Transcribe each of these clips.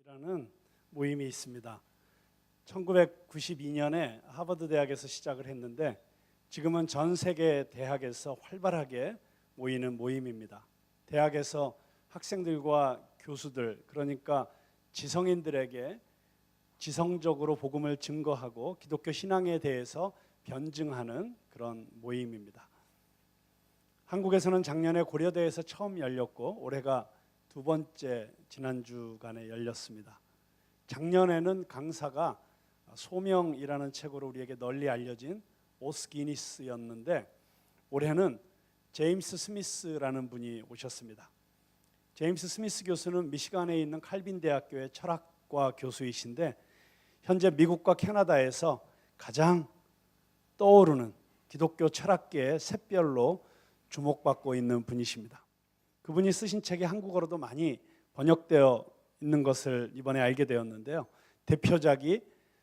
이라는 모임이 있습니다. 1992년에 하버드 대학에서 시작을 했는데 지금은 전 세계 대학에서 활발하게 모이는 모임입니다. 대학에서 학생들과 교수들, 그러니까 지성인들에게 지성적으로 복음을 증거하고 기독교 신앙에 대해서 변증하는 그런 모임입니다. 한국에서는 작년에 고려대에서 처음 열렸고 올해가 두 번째 지난주간에 열렸습니다. 작년에는 강사가 소명이라는 책으로 우리에게 널리 알려진 오스 기니스였는데 올해는 제임스 스미스라는 분이 오셨습니다. 제임스 스미스 교수는 미시간에 있는 칼빈 대학교의 철학과 교수이신데 현재 미국과 캐나다에서 가장 떠오르는 기독교 철학계의 샛별로 주목받고 있는 분이십니다. 그분이 쓰신 책이 한국어로도 많이 번역되어 있는 것을 이번에 알게 되었는데요. 대표작이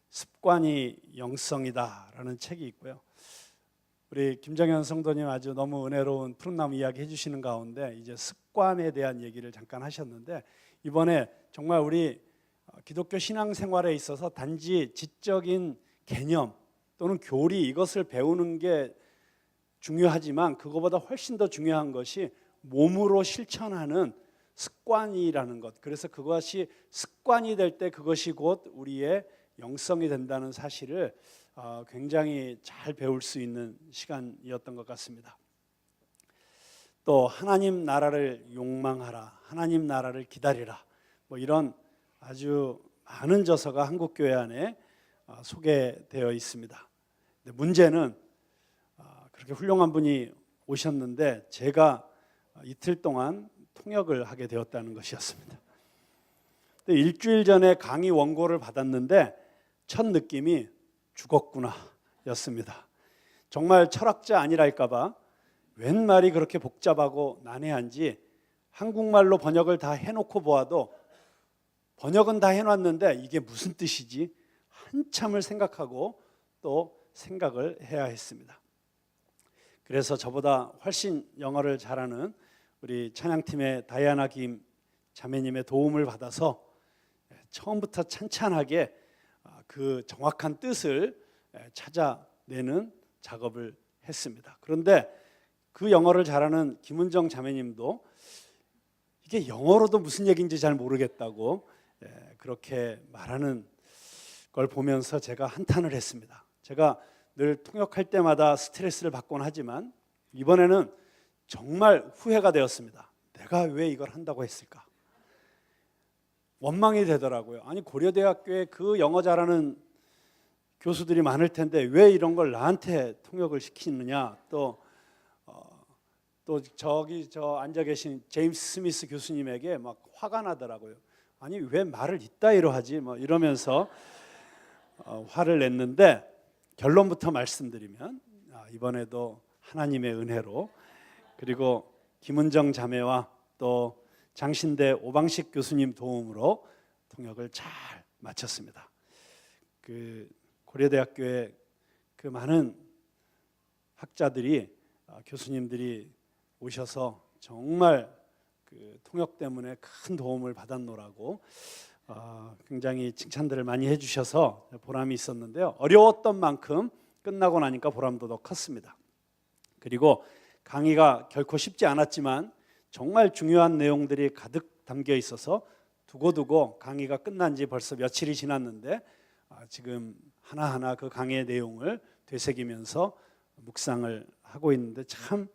습관이 영성이다라는 책이 있고요. 우리 김정현 성도님 아주 너무 은혜로운 푸른나무 이야기 해주시는 가운데 이제 습관에 대한 얘기를 잠깐 하셨는데 이번에 정말 우리 기독교 신앙생활에 있어서 단지 지적인 개념 또는 교리 이것을 배우는 게 중요하지만 그거보다 훨씬 더 중요한 것이 몸으로 실천하는 습관이라는 것. 그래서 그것이 습관이 될 때 그것이 곧 우리의 영성이 된다는 사실을 굉장히 잘 배울 수 있는 시간이었던 것 같습니다. 또 하나님 나라를 욕망하라, 하나님 나라를 기다리라, 뭐 이런 아주 많은 저서가 한국교회 안에 소개되어 있습니다. 근데 문제는 그렇게 훌륭한 분이 오셨는데 제가 이틀 동안 통역을 하게 되었다는 것이었습니다. 근데 일주일 전에 강의 원고를 받았는데 첫 느낌이 죽었구나 였습니다. 정말 철학자 아니랄까 봐 웬 말이 그렇게 복잡하고 난해한지 한국말로 번역을 다 해놓고 보아도 번역은 다 해놨는데 이게 무슨 뜻이지? 한참을 생각하고 또 생각을 해야 했습니다. 그래서 저보다 훨씬 영어를 잘하는 우리 찬양팀의 다이아나 김 자매님의 도움을 받아서 처음부터 찬찬하게 그 정확한 뜻을 찾아내는 작업을 했습니다. 그런데 그 영어를 잘하는 김은정 자매님도 이게 영어로도 무슨 얘기인지 잘 모르겠다고 그렇게 말하는 걸 보면서 제가 한탄을 했습니다. 제가 늘 통역할 때마다 스트레스를 받곤 하지만 이번에는 정말 후회가 되었습니다. 내가 왜 이걸 한다고 했을까? 원망이 되더라고요. 아니 고려대학교에 그 영어 잘하는 교수들이 많을 텐데 왜 이런 걸 나한테 통역을 시키느냐. 또 저기 앉아 계신 제임스 스미스 교수님에게 막 화가 나더라고요. 아니 왜 말을 이따위로 하지? 뭐 이러면서 화를 냈는데 결론부터 말씀드리면 이번에도 하나님의 은혜로 그리고 김은정 자매와 또 장신대 오방식 교수님 도움으로 통역을 잘 마쳤습니다. 그 고려대학교의 그 많은 학자들이 교수님들이 오셔서 정말 그 통역 때문에 큰 도움을 받았노라고 굉장히 칭찬들을 많이 해주셔서 보람이 있었는데요. 어려웠던 만큼 끝나고 나니까 보람도 더 컸습니다. 그리고 강의가 결코 쉽지 않았지만 정말 중요한 내용들이 가득 담겨 있어서 두고두고 강의가 끝난 지 벌써 며칠이 지났는데 지금 하나하나 그 강의의 내용을 되새기면서 묵상을 하고 있는데 참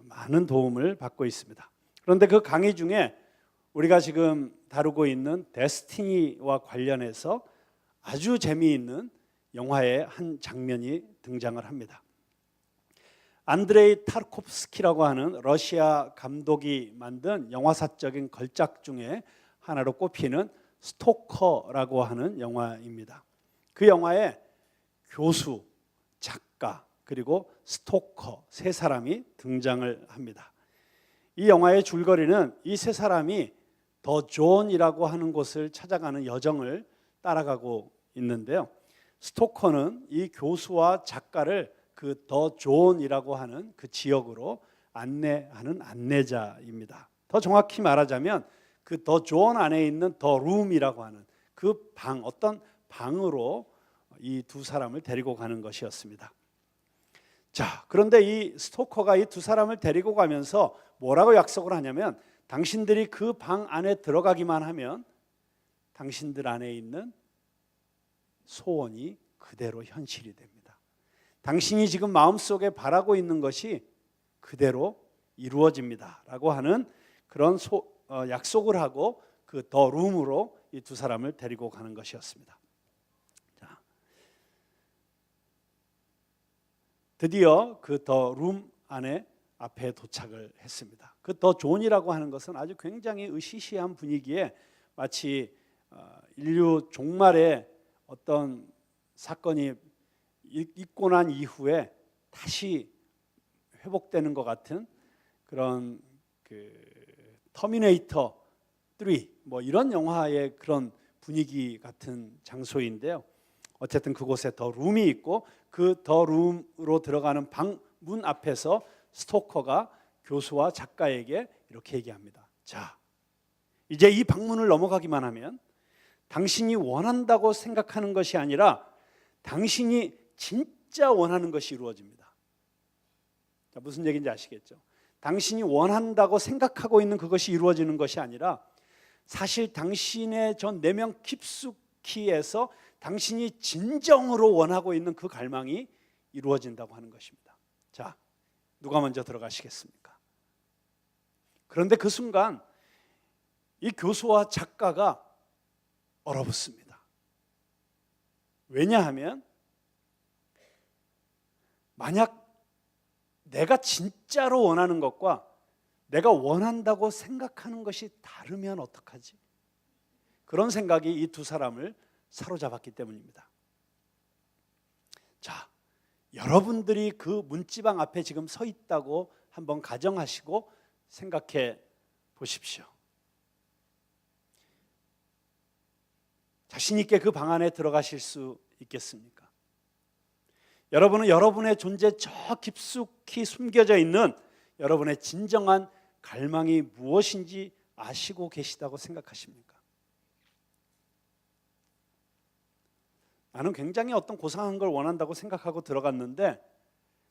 많은 도움을 받고 있습니다. 그런데 그 강의 중에 우리가 지금 다루고 있는 데스티니와 관련해서 아주 재미있는 영화의 한 장면이 등장을 합니다. 안드레이 타르코프스키라고 하는 러시아 감독이 만든 영화사적인 걸작 중에 하나로 꼽히는 스토커라고 하는 영화입니다. 그 영화에 교수, 작가 그리고 스토커 세 사람이 등장을 합니다. 이 영화의 줄거리는 이 세 사람이 더 존이라고 하는 곳을 찾아가는 여정을 따라가고 있는데요. 스토커는 이 교수와 작가를 그 더 존이라고 하는 그 지역으로 안내하는 안내자입니다. 더 정확히 말하자면 그 더 존 안에 있는 더 룸이라고 하는 그 방, 어떤 방으로 이 두 사람을 데리고 가는 것이었습니다. 자, 그런데 이 스토커가 이 두 사람을 데리고 가면서 뭐라고 약속을 하냐면, 당신들이 그 방 안에 들어가기만 하면 당신들 안에 있는 소원이 그대로 현실이 됩니다. 당신이 지금 마음속에 바라고 있는 것이 그대로 이루어집니다 라고 하는 그런 약속을 하고 그 더 룸으로 이 두 사람을 데리고 가는 것이었습니다. 자, 드디어 그 더 룸 안에 앞에 도착을 했습니다. 그 더 존이라고 하는 것은 아주 굉장히 으시시한 분위기에 마치 인류 종말에 어떤 사건이 있고 난 이후에 다시 회복되는 것 같은 그런 터미네이터 3 뭐 이런 영화의 그런 분위기 같은 장소인데요. 어쨌든 그곳에 더 룸이 있고 그 더 룸으로 들어가는 방 문 앞에서 스토커가 교수와 작가에게 이렇게 얘기합니다. 자, 이제 이 방문을 넘어가기만 하면 당신이 원한다고 생각하는 것이 아니라 당신이 진짜 원하는 것이 이루어집니다. 자, 무슨 얘기인지 아시겠죠? 당신이 원한다고 생각하고 있는 그것이 이루어지는 것이 아니라 사실 당신의 저 내면 깊숙이에서 당신이 진정으로 원하고 있는 그 갈망이 이루어진다고 하는 것입니다. 자, 누가 먼저 들어가시겠습니까? 그런데 그 순간 이 교수와 작가가 얼어붙습니다. 왜냐하면 만약 내가 진짜로 원하는 것과 내가 원한다고 생각하는 것이 다르면 어떡하지? 그런 생각이 이 두 사람을 사로잡았기 때문입니다. 자, 여러분들이 그 문지방 앞에 지금 서 있다고 한번 가정하시고 생각해 보십시오. 자신 있게 그 방 안에 들어가실 수 있겠습니까? 여러분은 여러분의 존재 저 깊숙이 숨겨져 있는 여러분의 진정한 갈망이 무엇인지 아시고 계시다고 생각하십니까? 나는 굉장히 어떤 고상한 걸 원한다고 생각하고 들어갔는데,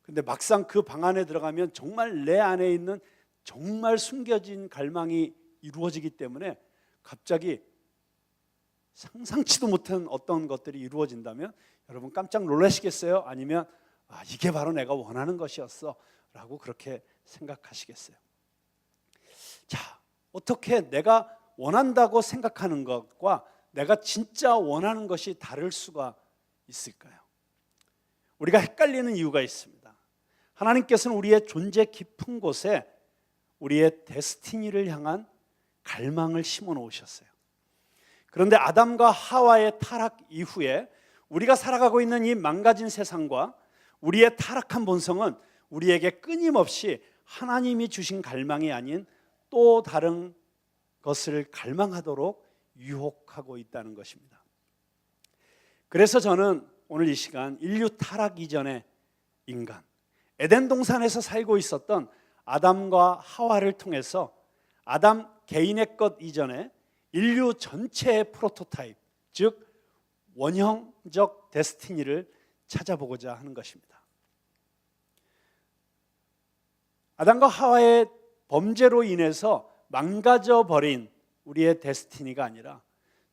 근데 막상 그 방 안에 들어가면 정말 내 안에 있는 정말 숨겨진 갈망이 이루어지기 때문에 갑자기 상상치도 못한 어떤 것들이 이루어진다면 여러분 깜짝 놀라시겠어요? 아니면 이게 바로 내가 원하는 것이었어 라고 그렇게 생각하시겠어요? 자, 어떻게 내가 원한다고 생각하는 것과 내가 진짜 원하는 것이 다를 수가 있을까요? 우리가 헷갈리는 이유가 있습니다. 하나님께서는 우리의 존재 깊은 곳에 우리의 데스티니를 향한 갈망을 심어 놓으셨어요. 그런데 아담과 하와의 타락 이후에 우리가 살아가고 있는 이 망가진 세상과 우리의 타락한 본성은 우리에게 끊임없이 하나님이 주신 갈망이 아닌 또 다른 것을 갈망하도록 유혹하고 있다는 것입니다. 그래서 저는 오늘 이 시간 인류 타락 이전의 인간, 에덴 동산에서 살고 있었던 아담과 하와를 통해서 아담 개인의 것 이전에 인류 전체의 프로토타입, 즉 원형적 데스티니를 찾아보고자 하는 것입니다. 아담과 하와의 범죄로 인해서 망가져 버린 우리의 데스티니가 아니라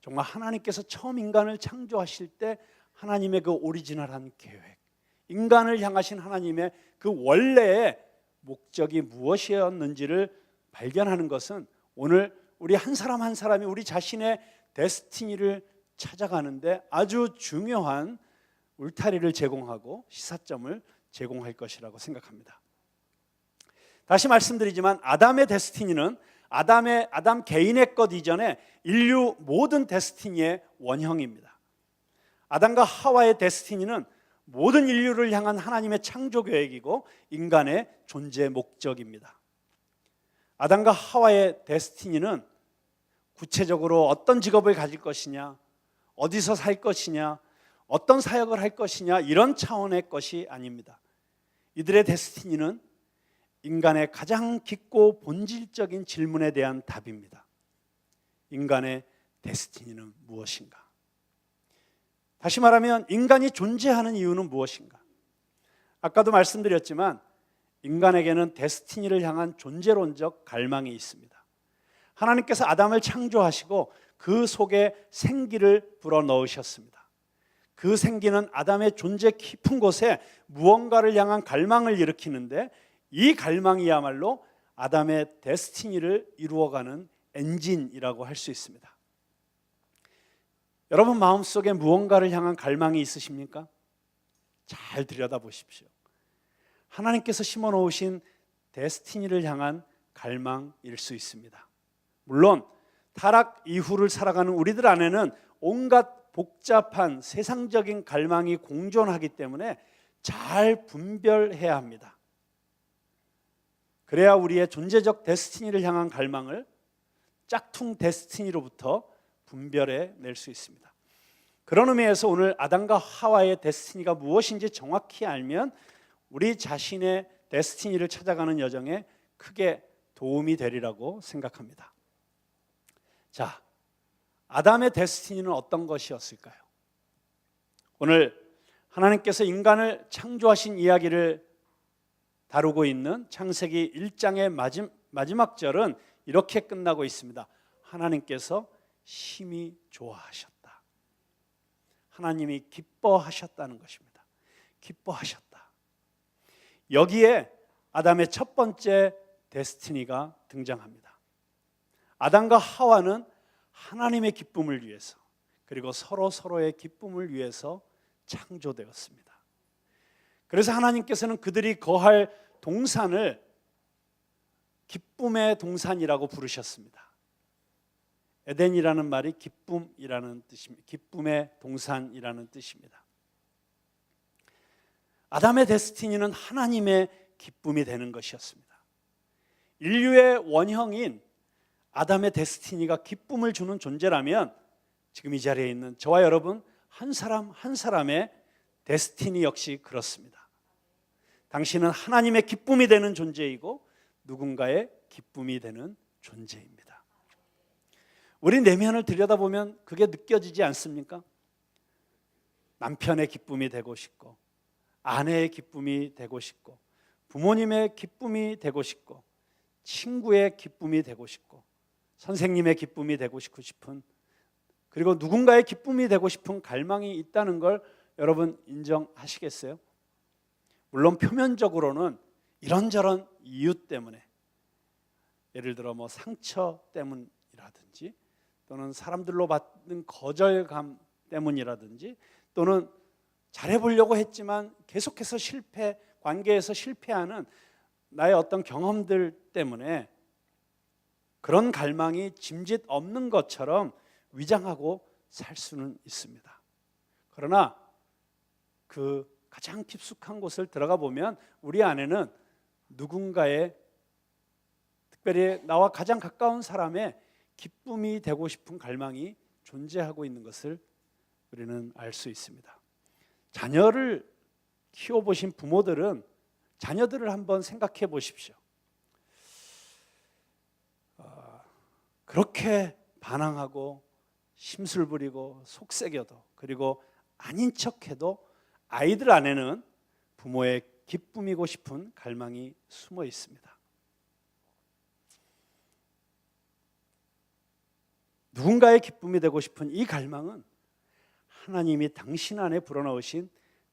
정말 하나님께서 처음 인간을 창조하실 때 하나님의 그 오리지널한 계획, 인간을 향하신 하나님의 그 원래의 목적이 무엇이었는지를 발견하는 것은 오늘 우리 한 사람 한 사람이 우리 자신의 데스티니를 찾아가는데 아주 중요한 울타리를 제공하고 시사점을 제공할 것이라고 생각합니다. 다시 말씀드리지만 아담의 데스티니는 아담 개인의 것 이전에 인류 모든 데스티니의 원형입니다. 아담과 하와의 데스티니는 모든 인류를 향한 하나님의 창조 계획이고 인간의 존재 목적입니다. 아담과 하와의 데스티니는 구체적으로 어떤 직업을 가질 것이냐, 어디서 살 것이냐, 어떤 사역을 할 것이냐 이런 차원의 것이 아닙니다. 이들의 데스티니는 인간의 가장 깊고 본질적인 질문에 대한 답입니다. 인간의 데스티니는 무엇인가? 다시 말하면 인간이 존재하는 이유는 무엇인가? 아까도 말씀드렸지만 인간에게는 데스티니를 향한 존재론적 갈망이 있습니다. 하나님께서 아담을 창조하시고 그 속에 생기를 불어넣으셨습니다. 그 생기는 아담의 존재 깊은 곳에 무언가를 향한 갈망을 일으키는데 이 갈망이야말로 아담의 데스티니를 이루어가는 엔진이라고 할 수 있습니다. 여러분 마음속에 무언가를 향한 갈망이 있으십니까? 잘 들여다보십시오. 하나님께서 심어놓으신 데스티니를 향한 갈망일 수 있습니다. 물론 타락 이후를 살아가는 우리들 안에는 온갖 복잡한 세상적인 갈망이 공존하기 때문에 잘 분별해야 합니다. 그래야 우리의 존재적 데스티니를 향한 갈망을 짝퉁 데스티니로부터 분별해 낼 수 있습니다. 그런 의미에서 오늘 아담과 하와의 데스티니가 무엇인지 정확히 알면 우리 자신의 데스티니를 찾아가는 여정에 크게 도움이 되리라고 생각합니다. 자, 아담의 데스티니는 어떤 것이었을까요? 오늘 하나님께서 인간을 창조하신 이야기를 다루고 있는 창세기 1장의 마지막 절은 이렇게 끝나고 있습니다. 하나님께서 심히 좋아하셨다. 하나님이 기뻐하셨다는 것입니다. 기뻐하셨다. 여기에 아담의 첫 번째 데스티니가 등장합니다. 아담과 하와는 하나님의 기쁨을 위해서 그리고 서로의 기쁨을 위해서 창조되었습니다. 그래서 하나님께서는 그들이 거할 동산을 기쁨의 동산이라고 부르셨습니다. 에덴이라는 말이 기쁨이라는 뜻입니다. 기쁨의 동산이라는 뜻입니다. 아담의 데스티니는 하나님의 기쁨이 되는 것이었습니다. 인류의 원형인 아담의 데스티니가 기쁨을 주는 존재라면 지금 이 자리에 있는 저와 여러분 한 사람 한 사람의 데스티니 역시 그렇습니다. 당신은 하나님의 기쁨이 되는 존재이고 누군가의 기쁨이 되는 존재입니다. 우리 내면을 들여다보면 그게 느껴지지 않습니까? 남편의 기쁨이 되고 싶고 아내의 기쁨이 되고 싶고 부모님의 기쁨이 되고 싶고 친구의 기쁨이 되고 싶고 선생님의 기쁨이 되고 싶은 그리고 누군가의 기쁨이 되고 싶은 갈망이 있다는 걸 여러분 인정하시겠어요? 물론 표면적으로는 이런저런 이유 때문에 예를 들어 상처 때문이라든지 또는 사람들로 받는 거절감 때문이라든지 또는 잘해보려고 했지만 계속해서 관계에서 실패하는 나의 어떤 경험들 때문에 그런 갈망이 짐짓 없는 것처럼 위장하고 살 수는 있습니다. 그러나 그 가장 깊숙한 곳을 들어가 보면 우리 안에는 누군가의 특별히 나와 가장 가까운 사람의 기쁨이 되고 싶은 갈망이 존재하고 있는 것을 우리는 알 수 있습니다. 자녀를 키워보신 부모들은 자녀들을 한번 생각해 보십시오. 그렇게 반항하고 심술 부리고 속삭여도 그리고 아닌 척해도 아이들 안에는 부모의 기쁨이고 싶은 갈망이 숨어 있습니다. 누군가의 기쁨이 되고 싶은 이 갈망은 하나님이 당신 안에 불어넣으신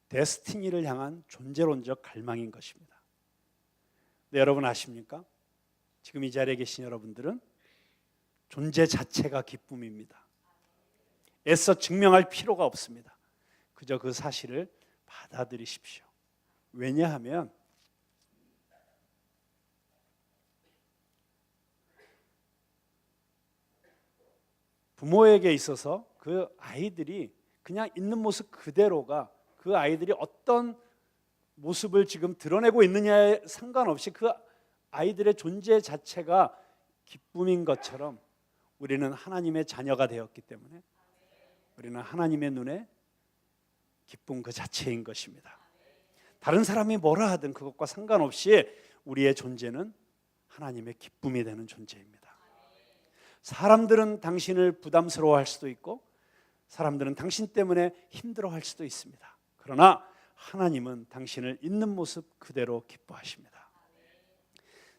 데스티니를 향한 존재론적 갈망인 것입니다. 네, 여러분 아십니까? 지금 이 자리에 계신 여러분들은 존재 자체가 기쁨입니다. 애써 증명할 필요가 없습니다. 그저 그 사실을 받아들이십시오. 왜냐하면 부모에게 있어서 그 아이들이 그냥 있는 모습 그대로가 그 아이들이 어떤 모습을 지금 드러내고 있느냐에 상관없이 그 아이들의 존재 자체가 기쁨인 것처럼 우리는 하나님의 자녀가 되었기 때문에 우리는 하나님의 눈에 기쁨 그 자체인 것입니다. 다른 사람이 뭐라 하든 그것과 상관없이 우리의 존재는 하나님의 기쁨이 되는 존재입니다. 사람들은 당신을 부담스러워할 수도 있고 사람들은 당신 때문에 힘들어할 수도 있습니다. 그러나 하나님은 당신을 있는 모습 그대로 기뻐하십니다.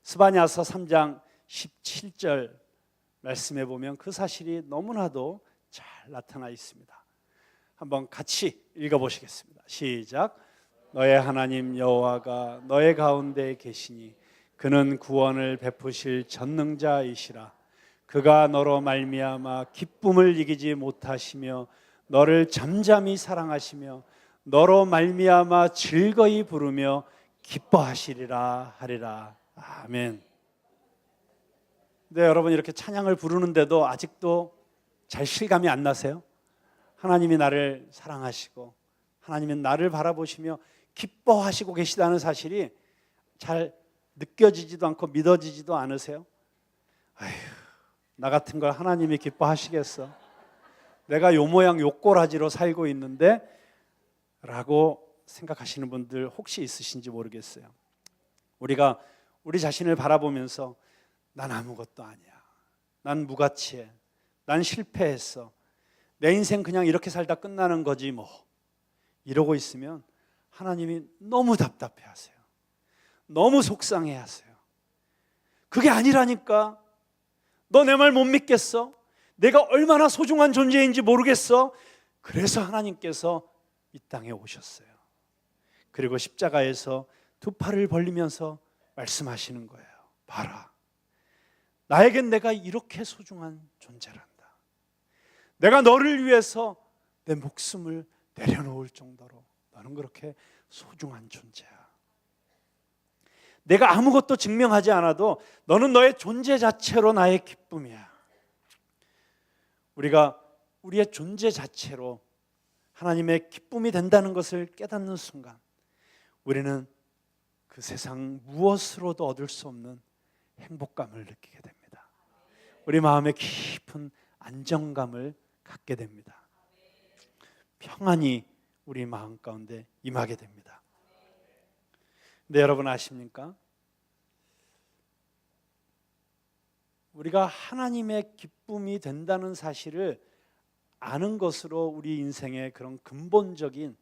스바냐서 3장 17절 말씀해 보면 그 사실이 너무나도 잘 나타나 있습니다. 한번 같이 읽어보시겠습니다. 시작. 너의 하나님 여호와가 너의 가운데 계시니 그는 구원을 베푸실 전능자이시라. 그가 너로 말미암아 기쁨을 이기지 못하시며 너를 잠잠히 사랑하시며 너로 말미암아 즐거이 부르며 기뻐하시리라 하리라. 아멘. 네, 여러분 이렇게 찬양을 부르는데도 아직도 잘 실감이 안 나세요? 하나님이 나를 사랑하시고 하나님은 나를 바라보시며 기뻐하시고 계시다는 사실이 잘 느껴지지도 않고 믿어지지도 않으세요? 아휴, 나 같은 걸 하나님이 기뻐하시겠어? 내가 요 모양 요 꼬라지로 살고 있는데 라고 생각하시는 분들 혹시 있으신지 모르겠어요. 우리가 우리 자신을 바라보면서 난 아무것도 아니야, 난 무가치해, 난 실패했어, 내 인생 그냥 이렇게 살다 끝나는 거지 뭐 이러고 있으면 하나님이 너무 답답해하세요. 너무 속상해하세요. 그게 아니라니까. 너 내 말 못 믿겠어? 내가 얼마나 소중한 존재인지 모르겠어? 그래서 하나님께서 이 땅에 오셨어요. 그리고 십자가에서 두 팔을 벌리면서 말씀하시는 거예요. 봐라, 나에겐 내가 이렇게 소중한 존재란다. 내가 너를 위해서 내 목숨을 내려놓을 정도로 너는 그렇게 소중한 존재야. 내가 아무것도 증명하지 않아도 너는 너의 존재 자체로 나의 기쁨이야. 우리가 우리의 존재 자체로 하나님의 기쁨이 된다는 것을 깨닫는 순간 우리는 그 세상 무엇으로도 얻을 수 없는 행복감을 느끼게 됩니다. 우리 마음에 깊은 안정감을 갖게 됩니다. 평안이 우리 마음 가운데 임하게 됩니다. 근데 여러분 아십니까? 우리가 하나님의 기쁨이 된다는 사실을 아는 것으로 우리 인생의 그런 근본적인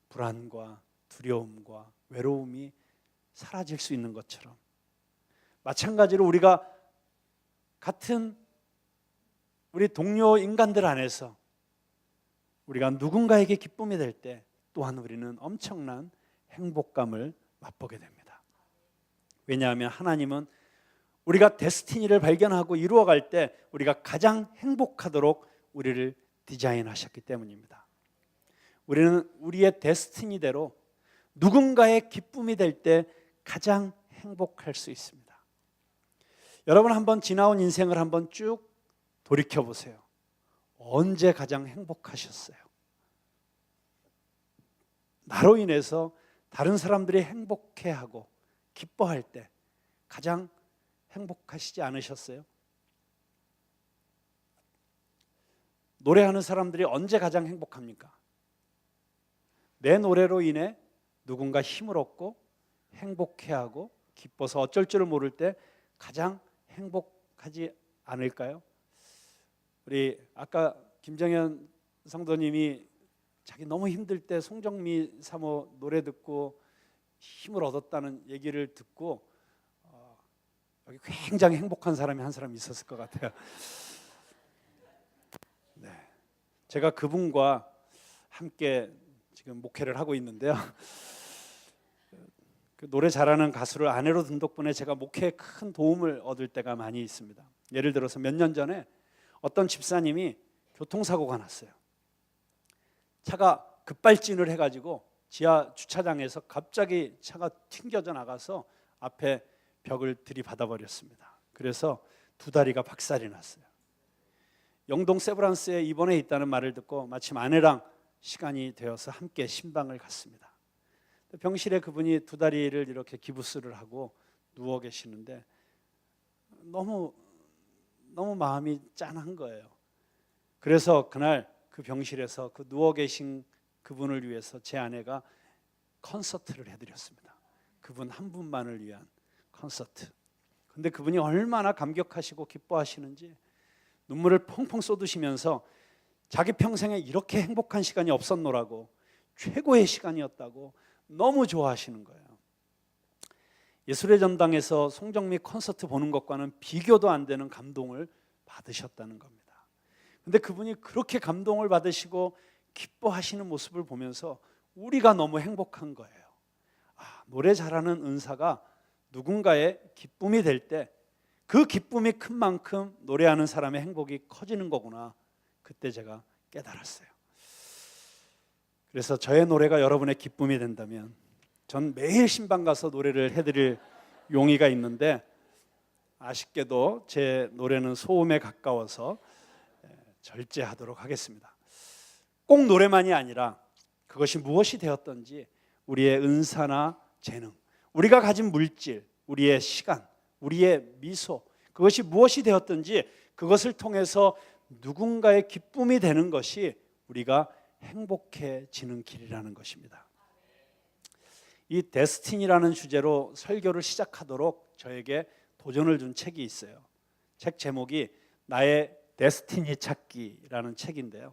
불안과 두려움과 외로움이 사라질 수 있는 것처럼 마찬가지로 우리가 같은 우리 동료 인간들 안에서 우리가 누군가에게 기쁨이 될 때 또한 우리는 엄청난 행복감을 맛보게 됩니다. 왜냐하면 하나님은 우리가 데스티니를 발견하고 이루어갈 때 우리가 가장 행복하도록 우리를 디자인하셨기 때문입니다. 우리는 우리의 데스티니대로 누군가의 기쁨이 될 때 가장 행복할 수 있습니다. 여러분 한번 지나온 인생을 한번 쭉 돌이켜 보세요. 언제 가장 행복하셨어요? 나로 인해서 다른 사람들이 행복해하고 기뻐할 때 가장 행복하시지 않으셨어요? 노래하는 사람들이 언제 가장 행복합니까? 내 노래로 인해 누군가 힘을 얻고 행복해하고 기뻐서 어쩔 줄을 모를 때 가장 행복하지 않을까요? 우리 아까 김정현 성도님이 자기 너무 힘들 때 송정미 사모 노래 듣고 힘을 얻었다는 얘기를 듣고 여기 굉장히 행복한 사람이 한 사람 있었을 것 같아요. 네, 제가 그분과 함께 지금 목회를 하고 있는데요. 그 노래 잘하는 가수를 아내로 둔 덕분에 제가 목회에 큰 도움을 얻을 때가 많이 있습니다. 예를 들어서 몇 년 전에 어떤 집사님이 교통사고가 났어요. 차가 급발진을 해가지고 지하 주차장에서 갑자기 차가 튕겨져 나가서 앞에 벽을 들이받아 버렸습니다. 그래서 두 다리가 박살이 났어요. 영동 세브란스에 입원해 있다는 말을 듣고 마침 아내랑 시간이 되어서 함께 신방을 갔습니다. 병실에 그분이 두 다리를 이렇게 기부스를 하고 누워 계시는데 너무 마음이 짠한 거예요. 그래서 그날 그 병실에서 그 누워 계신 그분을 위해서 제 아내가 콘서트를 해드렸습니다. 그분 한 분만을 위한 콘서트. 근데 그분이 얼마나 감격하시고 기뻐하시는지 눈물을 펑펑 쏟으시면서 자기 평생에 이렇게 행복한 시간이 없었노라고, 최고의 시간이었다고 너무 좋아하시는 거예요. 예술의 전당에서 송정미 콘서트 보는 것과는 비교도 안 되는 감동을 받으셨다는 겁니다. 근데 그분이 그렇게 감동을 받으시고 기뻐하시는 모습을 보면서 우리가 너무 행복한 거예요. 노래 잘하는 은사가 누군가의 기쁨이 될 때 그 기쁨이 큰 만큼 노래하는 사람의 행복이 커지는 거구나, 그때 제가 깨달았어요. 그래서 저의 노래가 여러분의 기쁨이 된다면 전 매일 신방 가서 노래를 해드릴 용의가 있는데, 아쉽게도 제 노래는 소음에 가까워서 절제하도록 하겠습니다. 꼭 노래만이 아니라 그것이 무엇이 되었던지 우리의 은사나 재능, 우리가 가진 물질, 우리의 시간, 우리의 미소, 그것이 무엇이 되었든지 그것을 통해서 누군가의 기쁨이 되는 것이 우리가 행복해지는 길이라는 것입니다. 이 데스티니라는 주제로 설교를 시작하도록 저에게 도전을 준 책이 있어요. 책 제목이 나의 데스티니 찾기라는 책인데요.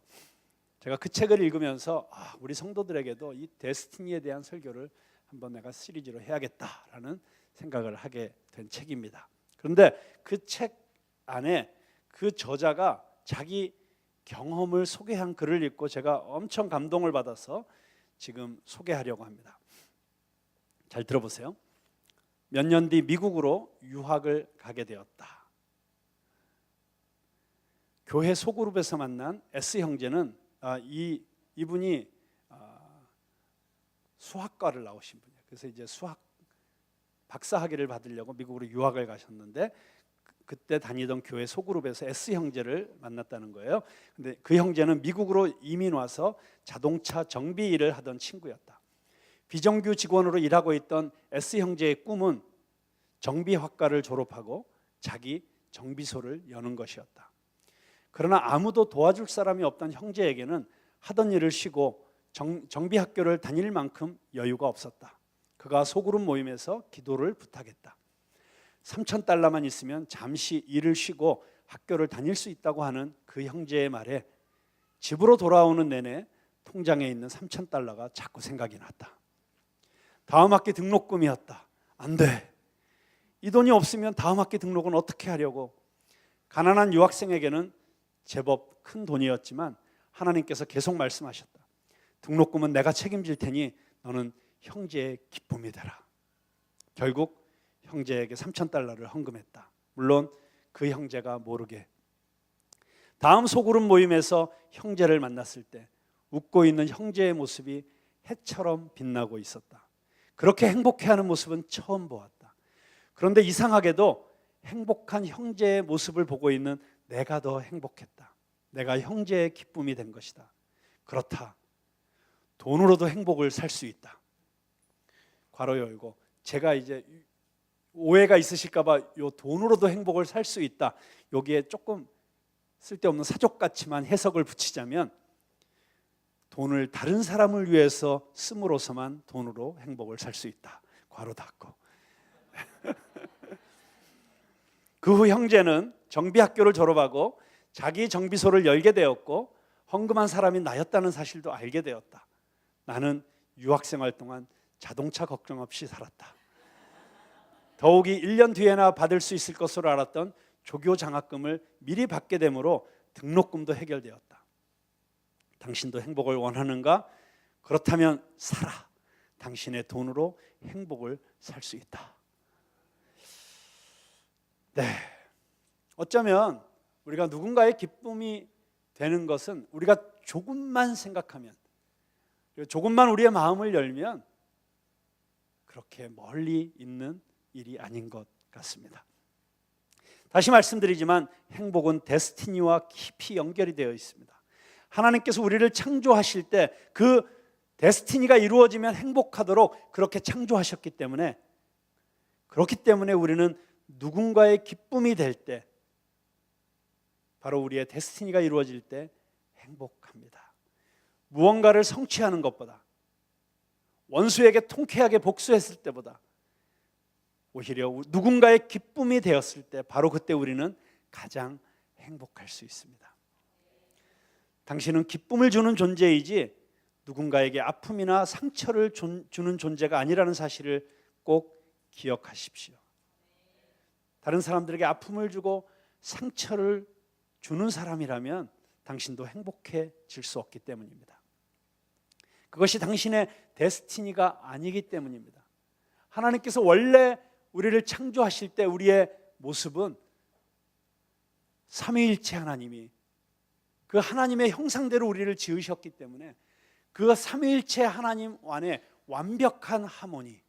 제가 그 책을 읽으면서 우리 성도들에게도 이 데스티니에 대한 설교를 한번 내가 시리즈로 해야겠다라는 생각을 하게 된 책입니다. 그런데 그 책 안에 그 저자가 자기 경험을 소개한 글을 읽고 제가 엄청 감동을 받아서 지금 소개하려고 합니다. 잘 들어보세요. 몇 년 뒤 미국으로 유학을 가게 되었다. 교회 소그룹에서 만난 S 형제는 이분이 수학과를 나오신 분이에요. 그래서 이제 수학 박사학위를 받으려고 미국으로 유학을 가셨는데 그때 다니던 교회 소그룹에서 S 형제를 만났다는 거예요. 근데 그 형제는 미국으로 이민 와서 자동차 정비 일을 하던 친구였다. 비정규 직원으로 일하고 있던 S 형제의 꿈은 정비학과를 졸업하고 자기 정비소를 여는 것이었다. 그러나 아무도 도와줄 사람이 없던 형제에게는 하던 일을 쉬고 정비학교를 다닐 만큼 여유가 없었다. 그가 소그룹 모임에서 기도를 부탁했다. $3,000만 있으면 잠시 일을 쉬고 학교를 다닐 수 있다고 하는 그 형제의 말에 집으로 돌아오는 내내 통장에 있는 $3,000가 자꾸 생각이 났다. 다음 학기 등록금이었다. 안 돼. 이 돈이 없으면 다음 학기 등록은 어떻게 하려고. 가난한 유학생에게는 제법 큰 돈이었지만 하나님께서 계속 말씀하셨다. 등록금은 내가 책임질 테니 너는 형제의 기쁨이 되라. 결국 형제에게 $3,000를 헌금했다. 물론 그 형제가 모르게. 다음 소그룹 모임에서 형제를 만났을 때 웃고 있는 형제의 모습이 해처럼 빛나고 있었다. 그렇게 행복해하는 모습은 처음 보았다. 그런데 이상하게도 행복한 형제의 모습을 보고 있는 내가 더 행복했다. 내가 형제의 기쁨이 된 것이다. 그렇다. 돈으로도 행복을 살 수 있다. 괄호 열고, 제가 이제 오해가 있으실까 봐 요 돈으로도 행복을 살 수 있다, 여기에 조금 쓸데없는 사족 같지만 해석을 붙이자면 돈을 다른 사람을 위해서 씀으로써만 돈으로 행복을 살 수 있다. 괄호 닫고. 그 후 형제는 정비학교를 졸업하고 자기 정비소를 열게 되었고 헌금한 사람이 나였다는 사실도 알게 되었다. 나는 유학생활 동안 자동차 걱정 없이 살았다. 더욱이 1년 뒤에나 받을 수 있을 것으로 알았던 조교 장학금을 미리 받게 되므로 등록금도 해결되었다. 당신도 행복을 원하는가? 그렇다면 살아. 당신의 돈으로 행복을 살 수 있다. 네, 어쩌면 우리가 누군가의 기쁨이 되는 것은 우리가 조금만 생각하면, 조금만 우리의 마음을 열면 그렇게 멀리 있는 일이 아닌 것 같습니다. 다시 말씀드리지만 행복은 데스티니와 깊이 연결이 되어 있습니다. 하나님께서 우리를 창조하실 때 그 데스티니가 이루어지면 행복하도록 그렇게 창조하셨기 때문에, 그렇기 때문에 우리는 누군가의 기쁨이 될 때, 바로 우리의 데스티니가 이루어질 때 행복합니다. 무언가를 성취하는 것보다, 원수에게 통쾌하게 복수했을 때보다, 오히려 누군가의 기쁨이 되었을 때 바로 그때 우리는 가장 행복할 수 있습니다. 당신은 기쁨을 주는 존재이지 누군가에게 아픔이나 상처를 주는 존재가 아니라는 사실을 꼭 기억하십시오. 다른 사람들에게 아픔을 주고 상처를 주는 사람이라면 당신도 행복해질 수 없기 때문입니다. 그것이 당신의 데스티니가 아니기 때문입니다. 하나님께서 원래 우리를 창조하실 때 우리의 모습은 삼위일체 하나님이 그 하나님의 형상대로 우리를 지으셨기 때문에 그 삼위일체 하나님 안에 완벽한 하모니,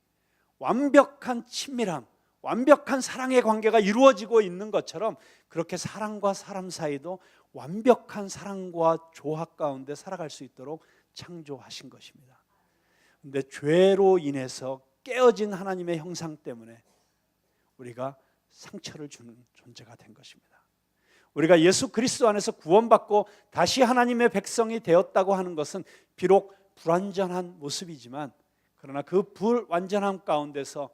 완벽한 친밀함, 완벽한 사랑의 관계가 이루어지고 있는 것처럼 그렇게 사람과 사람 사이도 완벽한 사랑과 조화 가운데 살아갈 수 있도록 창조하신 것입니다. 그런데 죄로 인해서 깨어진 하나님의 형상 때문에 우리가 상처를 주는 존재가 된 것입니다. 우리가 예수 그리스도 안에서 구원받고 다시 하나님의 백성이 되었다고 하는 것은 비록 불완전한 모습이지만 그러나 그 불완전함 가운데서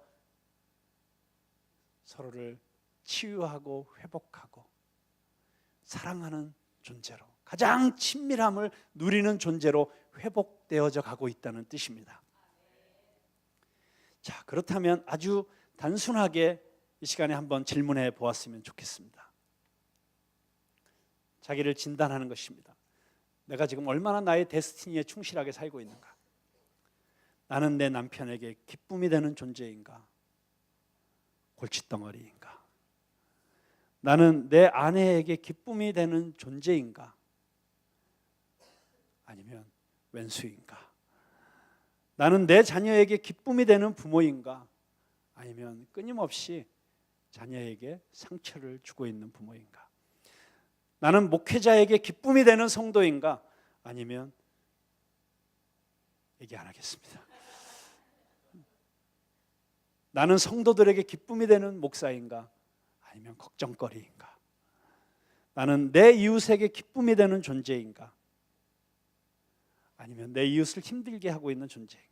서로를 치유하고 회복하고 사랑하는 존재로 가장 친밀함을 누리는 존재로 회복되어져 가고 있다는 뜻입니다. 자, 그렇다면 아주 단순하게 이 시간에 한번 질문해 보았으면 좋겠습니다. 자기를 진단하는 것입니다. 내가 지금 얼마나 나의 데스티니에 충실하게 살고 있는가? 나는 내 남편에게 기쁨이 되는 존재인가? 골칫덩어리인가? 나는 내 아내에게 기쁨이 되는 존재인가? 아니면 왼수인가? 나는 내 자녀에게 기쁨이 되는 부모인가? 아니면 끊임없이 자녀에게 상처를 주고 있는 부모인가? 나는 목회자에게 기쁨이 되는 성도인가? 아니면 얘기 안 하겠습니다. 나는 성도들에게 기쁨이 되는 목사인가? 아니면 걱정거리인가? 나는 내 이웃에게 기쁨이 되는 존재인가? 아니면 내 이웃을 힘들게 하고 있는 존재인가?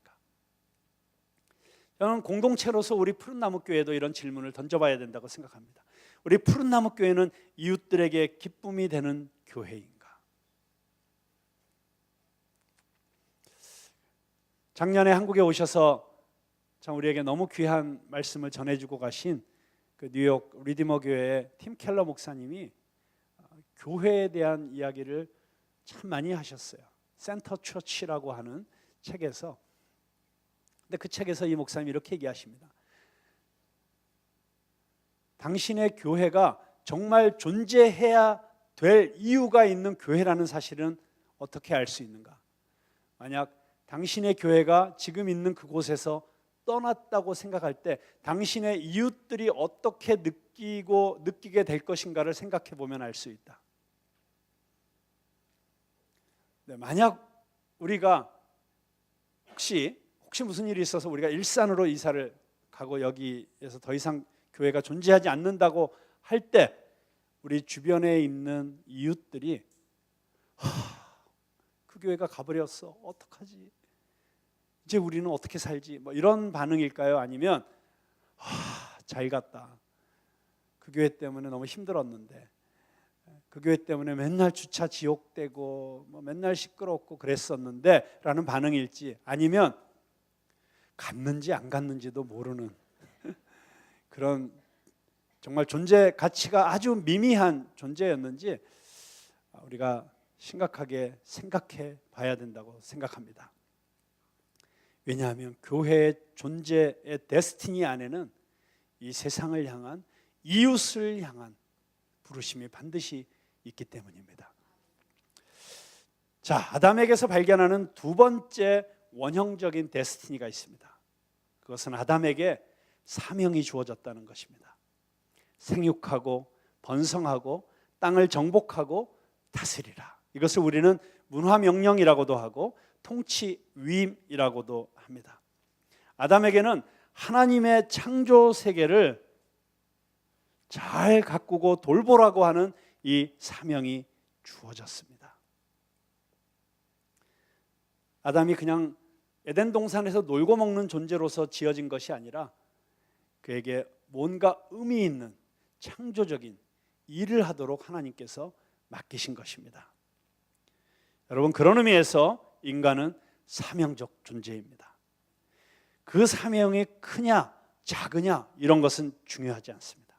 저는 공동체로서 우리 푸른나무 교회도 이런 질문을 던져봐야 된다고 생각합니다. 우리 푸른나무 교회는 이웃들에게 기쁨이 되는 교회인가? 작년에 한국에 오셔서 참 우리에게 너무 귀한 말씀을 전해주고 가신 그 뉴욕 리디머 교회의 팀 켈러 목사님이 교회에 대한 이야기를 참 많이 하셨어요. 센터 처치라고 하는 책에서. 근데 그 책에서 이 목사님이 이렇게 얘기하십니다. 당신의 교회가 정말 존재해야 될 이유가 있는 교회라는 사실은 어떻게 알 수 있는가? 만약 당신의 교회가 지금 있는 그곳에서 떠났다고 생각할 때 당신의 이웃들이 어떻게 느끼게 될 것인가를 생각해 보면 알 수 있다. 네, 만약 우리가 혹시 무슨 일이 있어서 우리가 일산으로 이사를 가고 여기에서 더 이상 교회가 존재하지 않는다고 할 때 우리 주변에 있는 이웃들이 그 교회가 가버렸어, 어떡하지? 이제 우리는 어떻게 살지? 뭐 이런 반응일까요? 아니면 잘 갔다, 그 교회 때문에 너무 힘들었는데, 그 교회 때문에 맨날 주차 지옥되고 뭐 맨날 시끄럽고 그랬었는데 라는 반응일지, 아니면 갔는지 안 갔는지도 모르는 그런 정말 존재 가치가 아주 미미한 존재였는지 우리가 심각하게 생각해 봐야 된다고 생각합니다. 왜냐하면 교회의 존재의 데스티니 안에는 이 세상을 향한, 이웃을 향한 부르심이 반드시 있기 때문입니다. 자, 아담에게서 발견하는 두 번째 원형적인 데스티니가 있습니다. 그것은 아담에게 사명이 주어졌다는 것입니다. 생육하고 번성하고 땅을 정복하고 다스리라. 이것을 우리는 문화명령이라고도 하고 통치위임이라고도 합니다. 아담에게는 하나님의 창조 세계를 잘 가꾸고 돌보라고 하는 이 사명이 주어졌습니다. 아담이 그냥 에덴 동산에서 놀고 먹는 존재로서 지어진 것이 아니라 그에게 뭔가 의미 있는 창조적인 일을 하도록 하나님께서 맡기신 것입니다. 여러분, 그런 의미에서 인간은 사명적 존재입니다. 그 사명이 크냐 작으냐 이런 것은 중요하지 않습니다.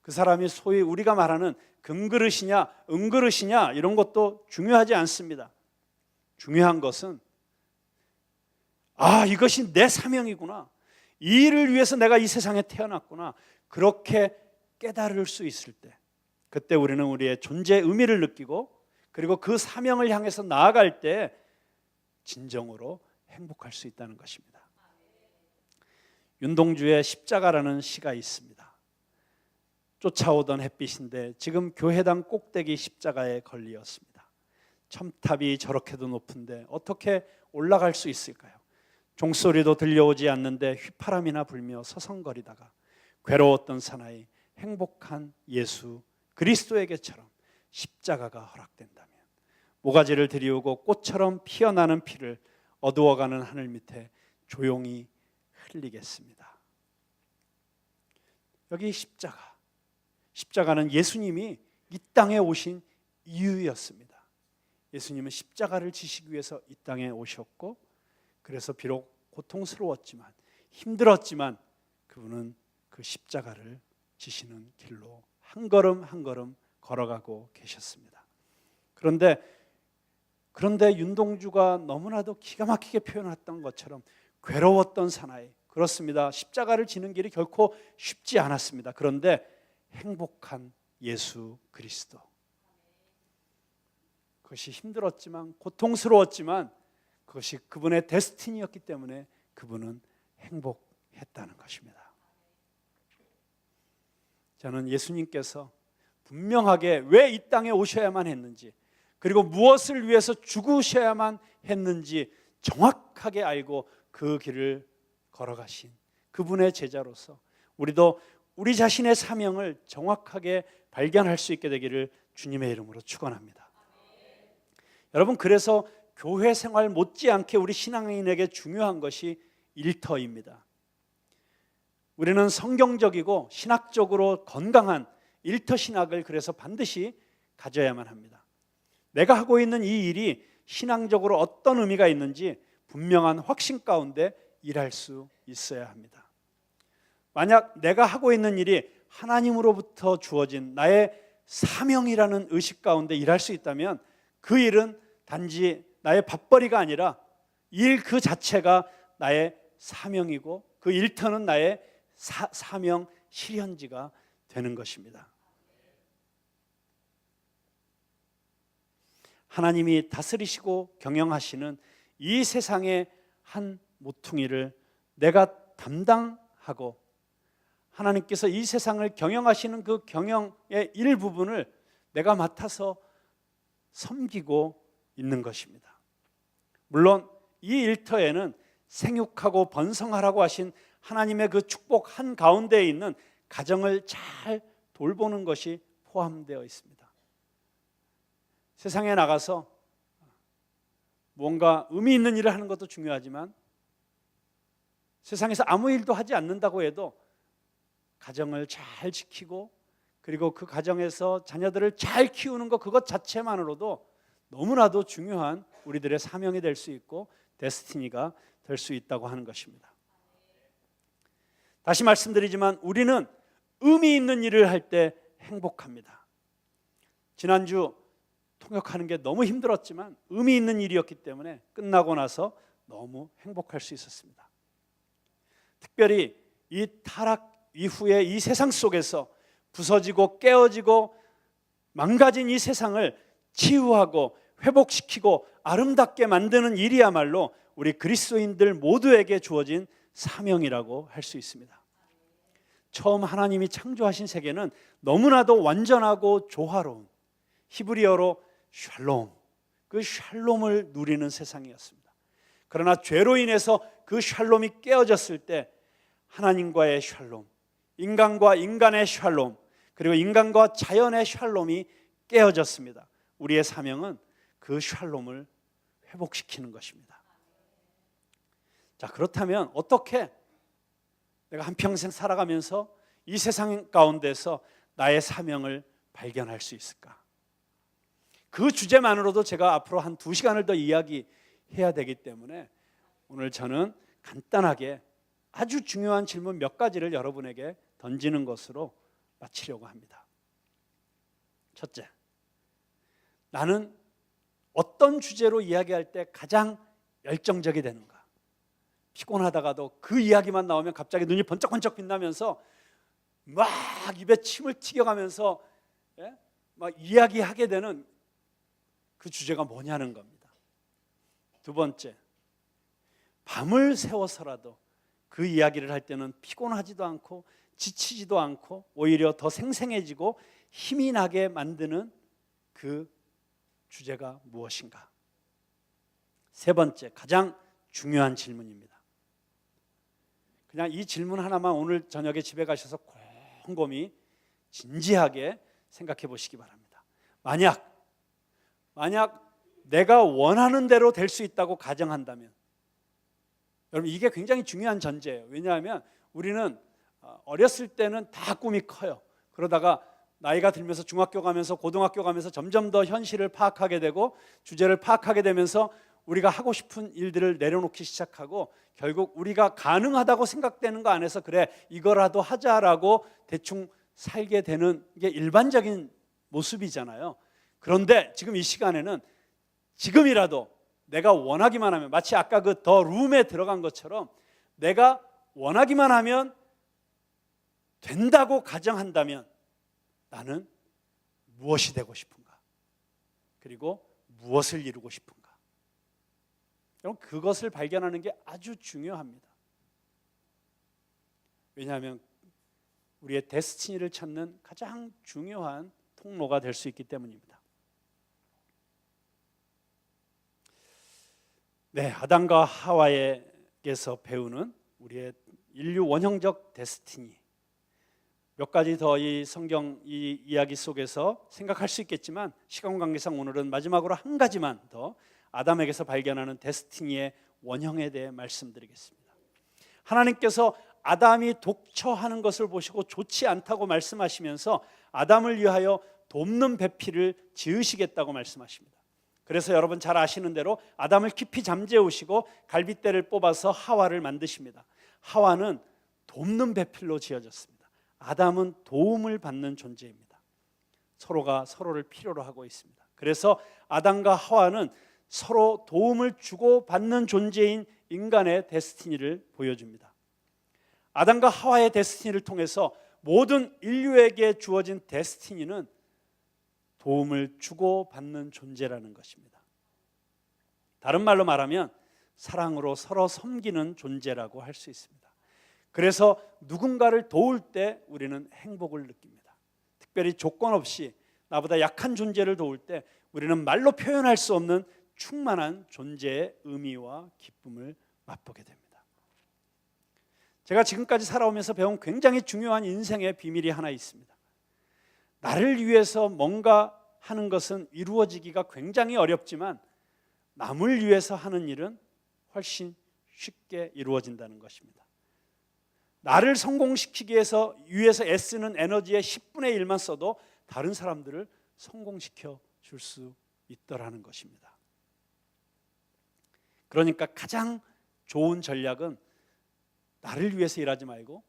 그 사람이 소위 우리가 말하는 금그릇이냐 은그릇이냐 이런 것도 중요하지 않습니다. 중요한 것은 이것이 내 사명이구나, 이 일을 위해서 내가 이 세상에 태어났구나, 그렇게 깨달을 수 있을 때, 그때 우리는 우리의 존재의 의미를 느끼고 그리고 그 사명을 향해서 나아갈 때 진정으로 행복할 수 있다는 것입니다. 윤동주의 십자가라는 시가 있습니다. 쫓아오던 햇빛인데 지금 교회당 꼭대기 십자가에 걸리었습니다. 첨탑이 저렇게도 높은데 어떻게 올라갈 수 있을까요? 종소리도 들려오지 않는데 휘파람이나 불며 서성거리다가 괴로웠던 사나이 행복한 예수 그리스도에게처럼 십자가가 허락된다면 모가지를 들이우고 꽃처럼 피어나는 피를 어두워가는 하늘 밑에 조용히 흘리겠습니다. 여기 십자가는 예수님이 이 땅에 오신 이유였습니다. 예수님은 십자가를 지시기 위해서 이 땅에 오셨고, 그래서 비록 고통스러웠지만 힘들었지만 그분은 그 십자가를 지시는 길로 한 걸음 한 걸음 걸어가고 계셨습니다. 그런데 윤동주가 너무나도 기가 막히게 표현했던 것처럼 괴로웠던 사나이, 그렇습니다. 십자가를 지는 길이 결코 쉽지 않았습니다. 그런데 행복한 예수 그리스도, 그것이 힘들었지만 고통스러웠지만 그것이 그분의 데스티니였기 때문에 그분은 행복했다는 것입니다. 저는 예수님께서 분명하게 왜 이 땅에 오셔야만 했는지, 그리고 무엇을 위해서 죽으셔야만 했는지 정확하게 알고 그 길을 걸어가신 그분의 제자로서 우리도 우리 자신의 사명을 정확하게 발견할 수 있게 되기를 주님의 이름으로 축원합니다. 여러분, 그래서 교회 생활 못지않게 우리 신앙인에게 중요한 것이 일터입니다. 우리는 성경적이고 신학적으로 건강한 일터 신학을 그래서 반드시 가져야만 합니다. 내가 하고 있는 이 일이 신앙적으로 어떤 의미가 있는지 분명한 확신 가운데 일할 수 있어야 합니다. 만약 내가 하고 있는 일이 하나님으로부터 주어진 나의 사명이라는 의식 가운데 일할 수 있다면 그 일은 단지 나의 밥벌이가 아니라 일 그 자체가 나의 사명이고 그 일터는 나의 사명 실현지가 되는 것입니다. 하나님이 다스리시고 경영하시는 이 세상의 한 모퉁이를 내가 담당하고 하나님께서 이 세상을 경영하시는 그 경영의 일부분을 내가 맡아서 섬기고 있는 것입니다. 물론 이 일터에는 생육하고 번성하라고 하신 하나님의 그 축복 한가운데에 있는 가정을 잘 돌보는 것이 포함되어 있습니다. 세상에 나가서 뭔가 의미 있는 일을 하는 것도 중요하지만 세상에서 아무 일도 하지 않는다고 해도 가정을 잘 지키고 그리고 그 가정에서 자녀들을 잘 키우는 것, 그것 자체만으로도 너무나도 중요한 우리들의 사명이 될 수 있고 데스티니가 될 수 있다고 하는 것입니다. 다시 말씀드리지만 우리는 의미 있는 일을 할 때 행복합니다. 지난주 통역하는 게 너무 힘들었지만 의미 있는 일이었기 때문에 끝나고 나서 너무 행복할 수 있었습니다. 특별히 이 타락 이후에 이 세상 속에서 부서지고 깨어지고 망가진 이 세상을 치유하고 회복시키고 아름답게 만드는 일이야말로 우리 그리스도인들 모두에게 주어진 사명이라고 할 수 있습니다. 처음 하나님이 창조하신 세계는 너무나도 완전하고 조화로운 히브리어로 샬롬, 그 샬롬을 누리는 세상이었습니다. 그러나 죄로 인해서 그 샬롬이 깨어졌을 때 하나님과의 샬롬, 인간과 인간의 샬롬, 그리고 인간과 자연의 샬롬이 깨어졌습니다. 우리의 사명은 그 샬롬을 회복시키는 것입니다. 자, 그렇다면 어떻게 내가 한평생 살아가면서 이 세상 가운데서 나의 사명을 발견할 수 있을까? 그 주제만으로도 제가 앞으로 한 2시간을 더 이야기해야 되기 때문에 오늘 저는 간단하게 아주 중요한 질문 몇 가지를 여러분에게 던지는 것으로 마치려고 합니다. 첫째, 나는 어떤 주제로 이야기할 때 가장 열정적이 되는가? 피곤하다가도 그 이야기만 나오면 갑자기 눈이 번쩍번쩍 빛나면서 막 입에 침을 튀겨가면서 막 이야기하게 되는 그 주제가 뭐냐는 겁니다. 두 번째, 밤을 새워서라도 그 이야기를 할 때는 피곤하지도 않고 지치지도 않고 오히려 더 생생해지고 힘이 나게 만드는 그 주제가 무엇인가? 세 번째, 가장 중요한 질문입니다. 그냥 이 질문 하나만 오늘 저녁에 집에 가셔서 곰곰이 진지하게 생각해 보시기 바랍니다. 만약 내가 원하는 대로 될 수 있다고 가정한다면, 여러분 이게 굉장히 중요한 전제예요. 왜냐하면 우리는 어렸을 때는 다 꿈이 커요. 그러다가 나이가 들면서 중학교 가면서 고등학교 가면서 점점 더 현실을 파악하게 되고 주제를 파악하게 되면서 우리가 하고 싶은 일들을 내려놓기 시작하고 결국 우리가 가능하다고 생각되는 거 안에서 그래 이거라도 하자라고 대충 살게 되는 게 일반적인 모습이잖아요. 그런데 지금 이 시간에는 지금이라도 내가 원하기만 하면, 마치 아까 그 더 룸에 들어간 것처럼 내가 원하기만 하면 된다고 가정한다면 나는 무엇이 되고 싶은가? 그리고 무엇을 이루고 싶은가? 여러분 그것을 발견하는 게 아주 중요합니다. 왜냐하면 우리의 데스티니를 찾는 가장 중요한 통로가 될 수 있기 때문입니다. 네, 아담과 하와에게서 배우는 우리의 인류 원형적 데스티니, 몇 가지 더 이 성경 이 이야기 속에서 생각할 수 있겠지만 시간 관계상 오늘은 마지막으로 한 가지만 더 아담에게서 발견하는 데스티니의 원형에 대해 말씀드리겠습니다. 하나님께서 아담이 독처하는 것을 보시고 좋지 않다고 말씀하시면서 아담을 위하여 돕는 배필을 지으시겠다고 말씀하십니다. 그래서 여러분 잘 아시는 대로 아담을 깊이 잠재우시고 갈빗대를 뽑아서 하와를 만드십니다. 하와는 돕는 배필로 지어졌습니다. 아담은 도움을 받는 존재입니다. 서로가 서로를 필요로 하고 있습니다. 그래서 아담과 하와는 서로 도움을 주고받는 존재인 인간의 데스티니를 보여줍니다. 아담과 하와의 데스티니를 통해서 모든 인류에게 주어진 데스티니는 도움을 주고받는 존재라는 것입니다. 다른 말로 말하면 사랑으로 서로 섬기는 존재라고 할 수 있습니다. 그래서 누군가를 도울 때 우리는 행복을 느낍니다. 특별히 조건 없이 나보다 약한 존재를 도울 때 우리는 말로 표현할 수 없는 충만한 존재의 의미와 기쁨을 맛보게 됩니다. 제가 지금까지 살아오면서 배운 굉장히 중요한 인생의 비밀이 하나 있습니다. 나를 위해서 뭔가 하는 것은 이루어지기가 굉장히 어렵지만 남을 위해서 하는 일은 훨씬 쉽게 이루어진다는 것입니다. 나를 성공시키기 위해서 애쓰는 에너지의 10분의 1만 써도 다른 사람들을 성공시켜 줄 수 있더라는 것입니다. 그러니까 가장 좋은 전략은 나를 위해서 일하지 말고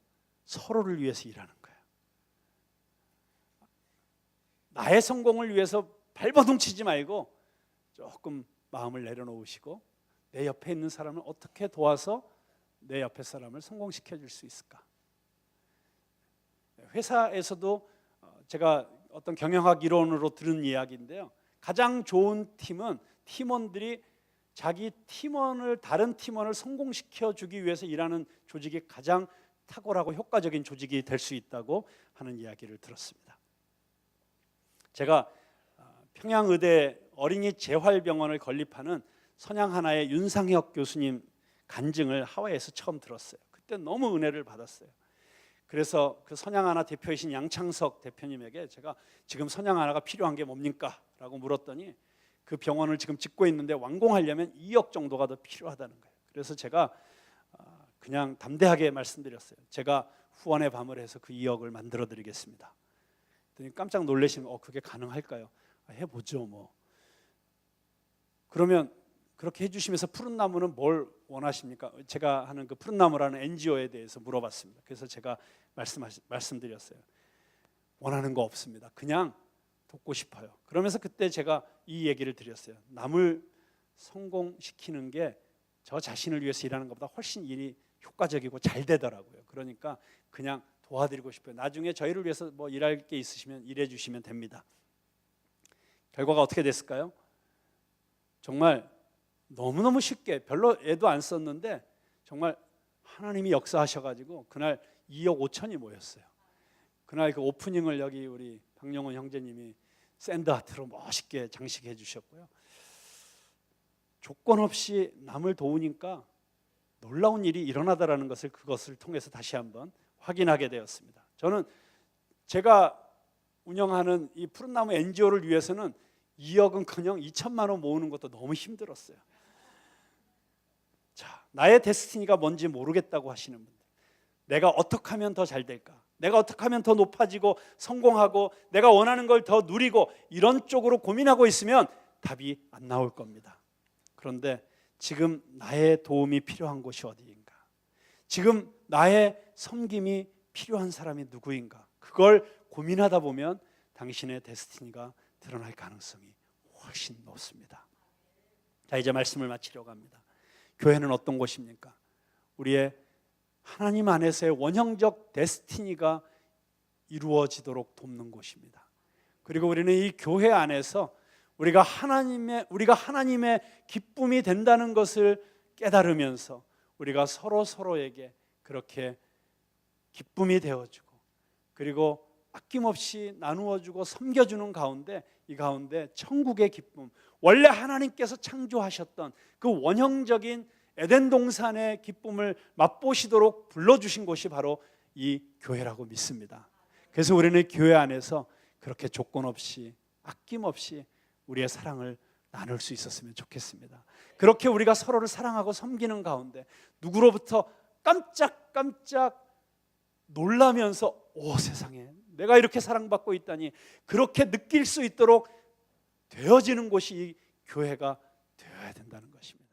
서로를 위해서 일하는 거예요. 나의 성공을 위해서 발버둥 치지 말고 조금 마음을 내려놓으시고 내 옆에 있는 사람을 어떻게 도와서 내 옆에 사람을 성공시켜 줄 수 있을까? 회사에서도 제가 어떤 경영학 이론으로 들은 이야기인데요. 가장 좋은 팀은 팀원들이 자기 팀원을 다른 팀원을 성공시켜 주기 위해서 일하는 조직이 가장 탁월하고 효과적인 조직이 될 수 있다고 하는 이야기를 들었습니다. 제가 평양의대 어린이 재활병원을 건립하는 선양하나의 윤상혁 교수님 간증을 하와이에서 처음 들었어요. 그때 너무 은혜를 받았어요. 그래서 그 선양하나 대표이신 양창석 대표님에게 제가 지금 선양하나가 필요한 게 뭡니까? 라고 물었더니 그 병원을 지금 짓고 있는데 완공하려면 2억 정도가 더 필요하다는 거예요. 그래서 제가 그냥 담대하게 말씀드렸어요. 제가 후원의 밤을 해서 그 2억을 만들어 드리겠습니다. 그랬더니 깜짝 놀라시면 그게 가능할까요? 해보죠 뭐. 그러면 그렇게 해주시면서 푸른 나무는 뭘 원하십니까? 제가 하는 그 푸른 나무라는 NGO에 대해서 물어봤습니다. 그래서 제가 말씀드렸어요. 원하는 거 없습니다. 그냥 돕고 싶어요. 그러면서 그때 제가 이 얘기를 드렸어요. 남을 성공시키는 게 저 자신을 위해서 일하는 것보다 훨씬 일이 효과적이고 잘 되더라고요. 그러니까 그냥 도와드리고 싶어요. 나중에 저희를 위해서 뭐 일할 게 있으시면 일해 주시면 됩니다. 결과가 어떻게 됐을까요? 정말 너무너무 쉽게 별로 애도 안 썼는데 정말 하나님이 역사하셔가지고 그날 2억 5천이 모였어요. 그날 그 오프닝을 여기 우리 박영훈 형제님이 샌드아트로 멋있게 장식해 주셨고요. 조건 없이 남을 도우니까 놀라운 일이 일어나다라는 것을 그것을 통해서 다시 한번 확인하게 되었습니다. 저는 제가 운영하는 이 푸른나무 NGO를 위해서는 2억은커녕 2천만 원 모으는 것도 너무 힘들었어요. 자, 나의 데스티니가 뭔지 모르겠다고 하시는 분들, 내가 어떻게 하면 더 잘 될까? 내가 어떻게 하면 더 높아지고 성공하고 내가 원하는 걸 더 누리고 이런 쪽으로 고민하고 있으면 답이 안 나올 겁니다. 그런데 지금 나의 도움이 필요한 곳이 어디인가? 지금 나의 섬김이 필요한 사람이 누구인가? 그걸 고민하다 보면 당신의 데스티니가 드러날 가능성이 훨씬 높습니다. 자, 이제 말씀을 마치려고 합니다. 교회는 어떤 곳입니까? 우리의 하나님 안에서의 원형적 데스티니가 이루어지도록 돕는 곳입니다. 그리고 우리는 이 교회 안에서 우리가 하나님의 기쁨이 된다는 것을 깨달으면서 우리가 서로에게 그렇게 기쁨이 되어주고 그리고 아낌없이 나누어주고 섬겨주는 가운데 이 가운데 천국의 기쁨, 원래 하나님께서 창조하셨던 그 원형적인 에덴 동산의 기쁨을 맛보시도록 불러주신 곳이 바로 이 교회라고 믿습니다. 그래서 우리는 교회 안에서 그렇게 조건 없이 아낌없이 우리의 사랑을 나눌 수 있었으면 좋겠습니다. 그렇게 우리가 서로를 사랑하고 섬기는 가운데 누구로부터 깜짝 놀라면서 세상에 내가 이렇게 사랑받고 있다니 그렇게 느낄 수 있도록 되어지는 곳이 이 교회가 되어야 된다는 것입니다.